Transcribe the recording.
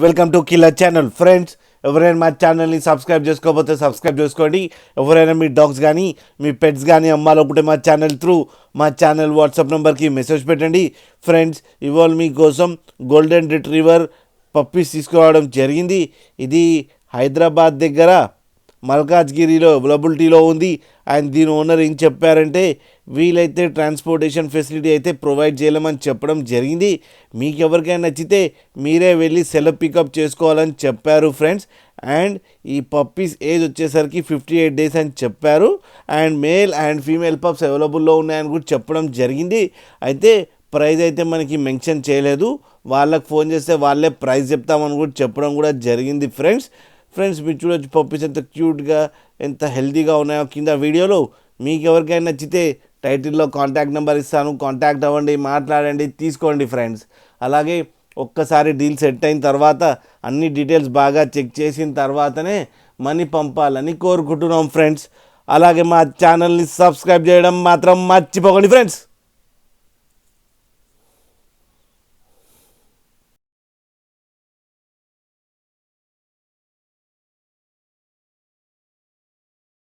Welcome to killer channel friends. ఎవరైనా మా ఛానల్ని సబ్స్క్రైబ్ చేసుకోకపోతే సబ్స్క్రైబ్ చేసుకోండి. ఎవరైనా మీ డాగ్స్ కానీ మీ పెట్స్ కానీ అమ్మాలనుకుంటే మా ఛానల్ త్రూ మా ఛానల్ వాట్సాప్ నెంబర్కి మెసేజ్ పెట్టండి. ఫ్రెండ్స్, ఇవాళ మీకోసం గోల్డెన్ రిట్రీవర్ పప్పీస్ తీసుకురావడం జరిగింది. ఇది హైదరాబాద్ దగ్గర మల్కాజ్గిరిలో అవైలబిలిటీలో ఉంది. అండ్ దీని ఓనర్ ఏం చెప్పారంటే వీలైతే ట్రాన్స్పోర్టేషన్ ఫెసిలిటీ అయితే ప్రొవైడ్ చేయలేమని చెప్పడం జరిగింది. మీకు ఎవరికైనా నచ్చితే మీరే వెళ్ళి సెల్ఫ్ పికప్ చేసుకోవాలని చెప్పారు ఫ్రెండ్స్. అండ్ ఈ పప్పీస్ ఏజ్ వచ్చేసరికి 58 days అని చెప్పారు. And male and female pups అవైలబుల్లో ఉన్నాయని కూడా చెప్పడం జరిగింది. అయితే ప్రైస్ అయితే మనకి మెన్షన్ చేయలేదు. వాళ్ళకి ఫోన్ చేస్తే వాళ్ళే ప్రైస్ చెప్తామని కూడా చెప్పడం కూడా జరిగింది ఫ్రెండ్స్. మీరు చూడొచ్చు పప్పీస్ ఎంత క్యూట్గా ఎంత హెల్తీగా ఉన్నాయో కింద వీడియోలో. మీకు ఎవరికైనా నచ్చితే టైటిల్లో కాంటాక్ట్ నెంబర్ ఇస్తాను, కాంటాక్ట్ అవ్వండి, మాట్లాడండి, తీసుకోండి ఫ్రెండ్స్. అలాగే ఒక్కసారి డీల్ సెట్ అయిన తర్వాత అన్ని డీటెయిల్స్ బాగా చెక్ చేసిన తర్వాతనే మనీ పంపాలని కోరుకుంటున్నాం ఫ్రెండ్స్. అలాగే మా ఛానల్ని సబ్స్క్రైబ్ చేయడం మాత్రం మర్చిపోకండి ఫ్రెండ్స్.